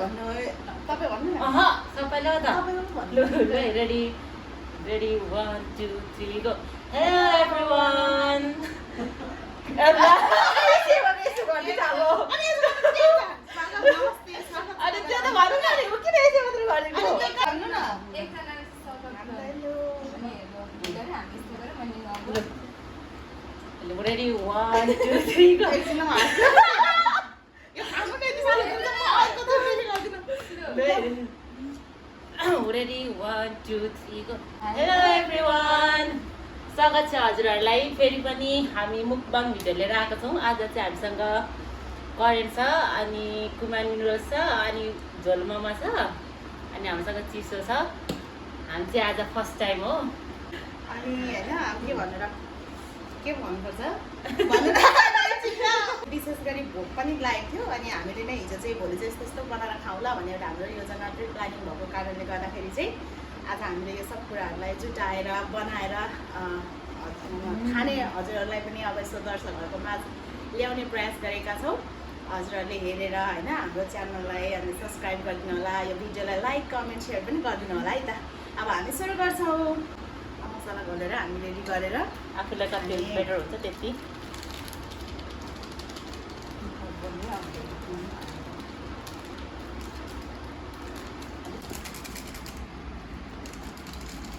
भन्नु तपाईँ भन्नु न सबैलाई त ready ready 1 2 3 go hello everyone अनि त्यो त भन्नु न नि किन यसो मात्र भनेको भन्नु न ready 1 2 3 go ready 1 2 3 go hello everyone स्वागत छ हजुरहरूलाई फेरि पनि हामी मुकबाङ भिडियो लिएर आएको छौँ। आज चाहिँ हामीसँग करेन्ट छ अनि कुमार नुडल्स छ अनि झोल मोमो छ अनि हामीसँग चिसो छ। हामी चाहिँ आज फर्स्ट टाइम हो अनि होइन के भन्नुपर्छ विशेष गरी भोक पनि लागेको थियो अनि हामीले नै हिजो चाहिँ भोलि चाहिँ यस्तो बनाएर खाउँला भन्ने एउटा हाम्रो योजना चाहिँ प्लानिङ भएको कारणले गर्दाखेरि चाहिँ आज हामीले यो सब कुराहरूलाई जुटाएर बनाएर खाने हजुरहरूलाई पनि अब यसो दर्शकहरूको माझ ल्याउने प्रयास गरेका छौँ। हजुरहरूले हेरेर होइन हाम्रो च्यानललाई अनि सब्सक्राइब गरिदिनु होला, यो भिडियोलाई लाइक कमेन्ट सेयर पनि गरिदिनु होला है त। अब हामी सुरु गर्छौँ। मसला घोलेर हामी रेडी गरेर आफूलाई कति बेटर हुन्छ त्यति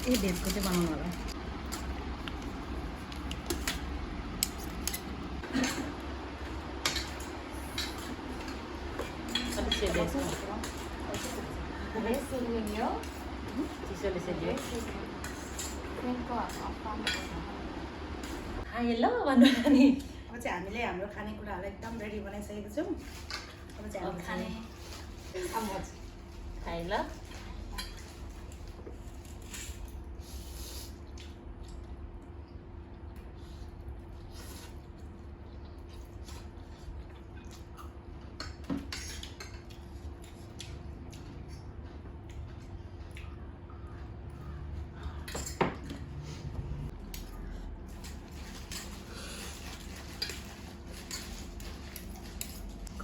भेजको चाहिँ बनाउनु होला। चिसोले सेल्यो हेलो भन्नु नि। अब चाहिँ हामीले हाम्रो खानेकुराहरू एकदम रेडी बनाइसकेको छौँ। अब चाहिँ हामी खाने खाइ ल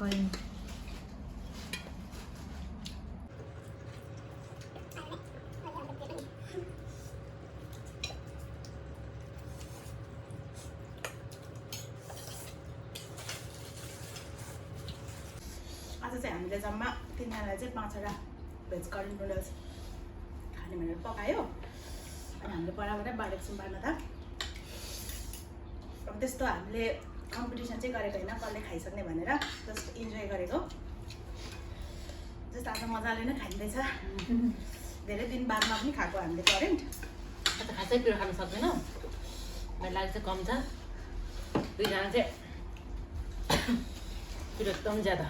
करेन्ट आज चाहिँ हामीले जम्मा तिनजनालाई चाहिँ 5वटा भेज करेन्ट नुडल्स खाने भनेर पकायो अनि हामीले बराबरै बाँडेको छौँ बाँड्न त। अब त्यस्तो हामीले कम्पिटिसन चाहिँ गरेको होइन कसले खाइसक्ने भनेर, जस्ट इन्जोय गरेको। जस्तो आज मजाले नै खाइँदैछ। धेरै दिन बादमा पनि खाएको हामीले करेन्ट। अन्त खासै पिरो खानु सक्दैन, मेरो लागि चाहिँ कम छ। दुईजना चाहिँ पिरो एकदम ज्यादा।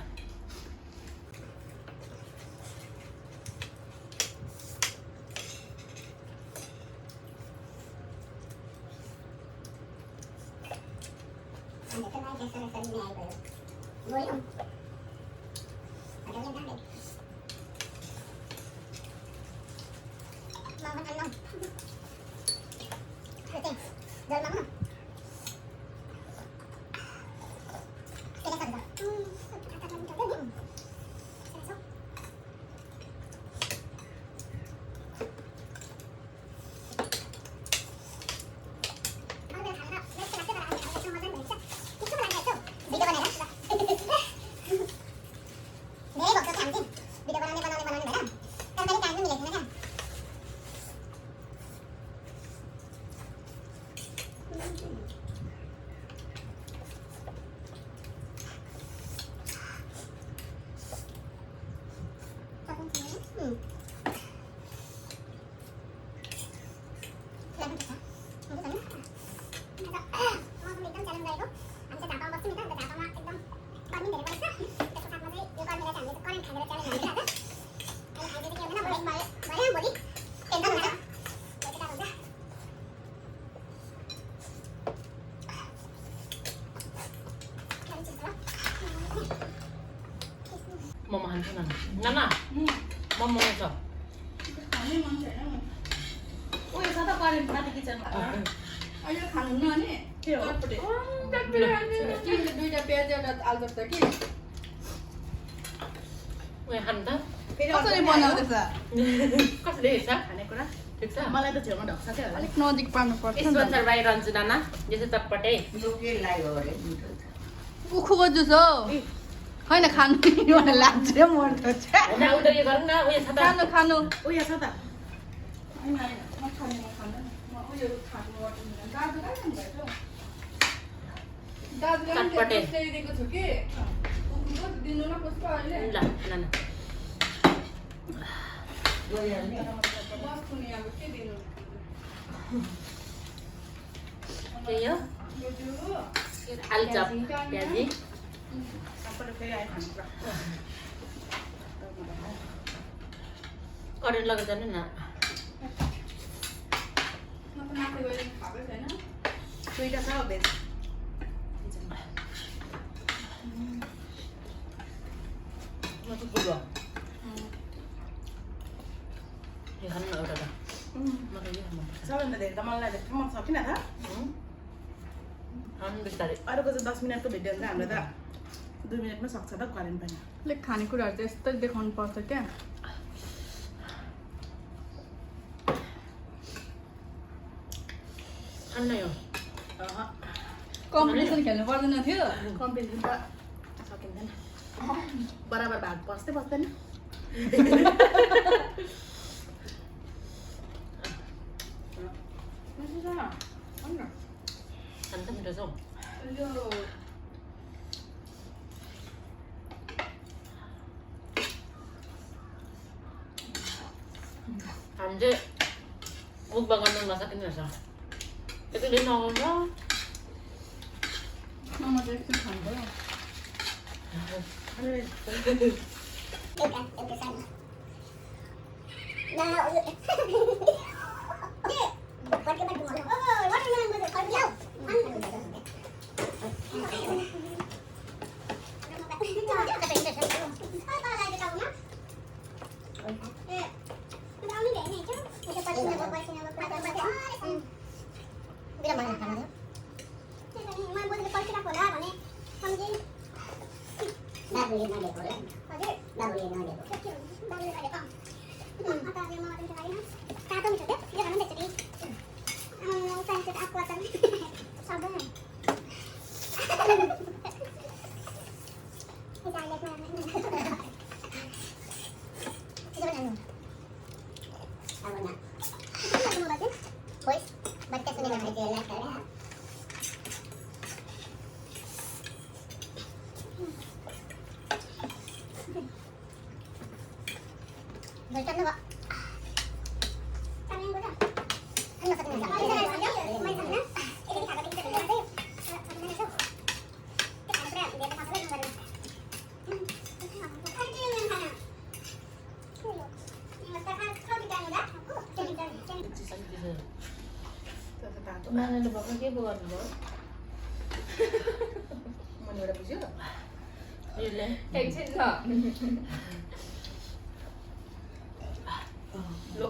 मोमो खान्छ नाना मोमो छ उयो छ त करेन्ट माथि किचनमा अहिले खानुहुन्न अनि के हो दुईटा प्याज एउटा आलुदम त के उयो खानु त फेरि कसरी अर्को बनाउँदैछ कसरी हेर्छ खानेकुरा ठिक छ मलाई त छेउमा ढक्छ क्या अलिक नजिक पार्नु पर्छ नि त। स्पोन्सर बाई रन्जु नाना यसो चटपटे उखुको जुस हो होइन खानु मलाई लाग्छ मर्छ होइन उता यो गरौँ न उयो छ त खानु खानु उयो छ त चटपटे। दिएको छु कि उखुको दिनु न पुष्प अहिले ल नाना बस्छु नि अब के दिनु त्यही हो आलुचप प्याजी सबैले फेरि आयो खानेकुरा करेन्ट लगेर जानु न म त माथि गएर खाएकै छैन दुईटा छ भेज म चाहिँ पुग्यो यो खानु न एउटा त म त यो खानु सबैभन्दा धेरै त मलाई लाग्छ म सकिन त खानु बिस्तारै अरूको चाहिँ 10 मिनटको भिडियो हुन्छ हाम्रो त 2 मिनटमा सक्छ त करेन्ट पनि अलिक खानेकुराहरू चाहिँ यस्तै देखाउनु पर्छ क्या खानु न यो कम्पिटिसन खेल्नु पर्दैन थियो कम्पिटिसन त सकिँदैन बराबर भाग बस्दै बस्दैन खानु त मिठो छ हौ। हामी चाहिँ मुखमा गर्नु नसकिने रहेछ यतिले नगाउँछ म चाहिँ एकछिन खानु नानाले भएको के पो गर्नुभयो मनबाट बुझ्यो यसले एकछिन छ लो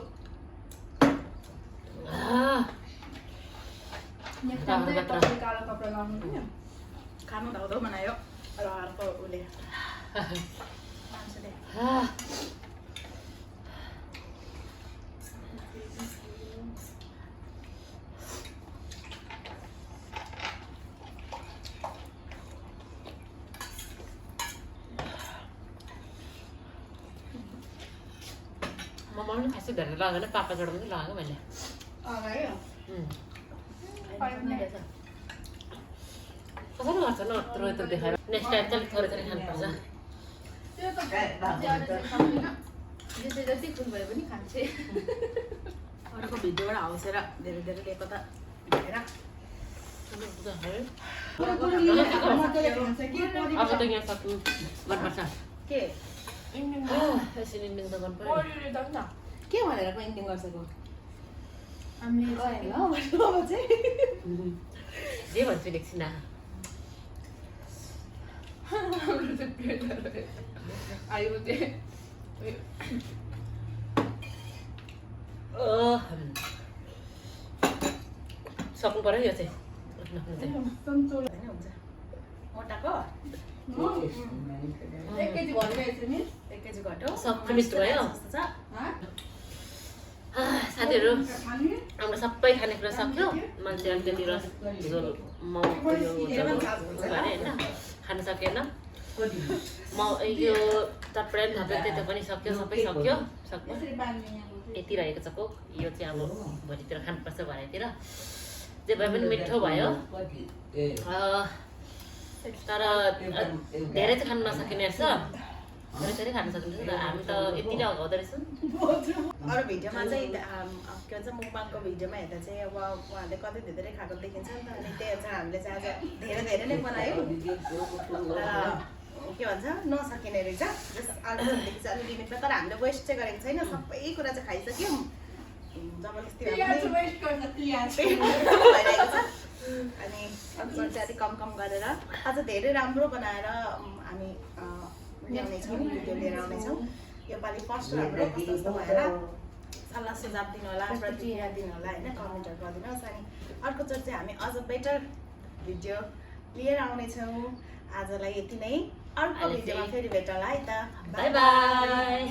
नेक्स्ट टाइम चाहिँ कसरी कालो कपडा लाउनु नि खानु धाउधौ बनायो र अर्को उसले मान्छेले मम्मा पनि खासै धेरै लगाएन पापा जोड पनि लगाएको मैले अगाडि कसरी गर्छ न यत्रो यत्रो देखाएर नेक्स्ट टाइम चाहिँ थोरै थोरै खानुपर्छ त्यो त सक्दिनँ जति जति फुल भए पनि खान्छे अर्को भिडियोबाट हौसेर धेरै धेरै लिएको त हेर अब त यहाँ सक्नु गर्नुपर्छ के यसरी इन्डिङ त गर्नु पर्यो के भनेर पेन्टिङ गर्छको हामी अब चाहिँ जे भन्छु एकछिन आयो चाहिँ सक्नु पर्यो यो चाहिँ होइन हुन्छ मोटाको 1 केजी घट्यो यसरी नि 1 केजी घट्यो सब फिनिस्ड भयो साथीहरू हाम्रो सबै खानेकुरा सक्यो मान्छे अलिकति रस झोल होइन खान सकेन यो चटपटा थपेर त्यो पनि सक्यो सबै सक्यो यति रहेको छ कोक यो चाहिँ अब भोलितिर खानुपर्छ भरेतिर जे भए पनि मिठो भयो तर धेरै चाहिँ खानु नसकिने रहेछ धेरै खान सकिन्छ हामी त यति नै अगाउँदो रहेछौँ अरू भिडियोमा चाहिँ के भन्छ मुकबाङको भिडियोमा हेर्दा चाहिँ अब उहाँहरूले कतै धेरै खाएको देखिन्छ नि त अनि त्यही अनुसार हामीले चाहिँ आज धेरै नै बनायौँ के भन्छ नसकिने रहेछ जस आलुदेखि चाहिँ अलिक लिमिटमा तर हामीले वेस्ट चाहिँ गरेको छैन सबै कुरा चाहिँ खाइसक्यौँ जबरजस्ती भइरहेको छ अनि अरू चाहिँ अलिक कम गरेर आज धेरै राम्रो बनाएर हामी ल्याउनेछौँ भिडियो लिएर आउनेछौँ योपालि फर्स्ट हाम्रो कस्तो कस्तो भएर सल्लाह सुझाव दिनु होला प्रतिक्रिया दिनु होला होइन कमेन्टहरू गरिदिनुहोस् अनि अर्कोचोटि चाहिँ हामी अझ बेटर भिडियो लिएर आउनेछौँ आजलाई यति नै अर्को भिडियोमा फेरि भेटौँला है त बाई बाई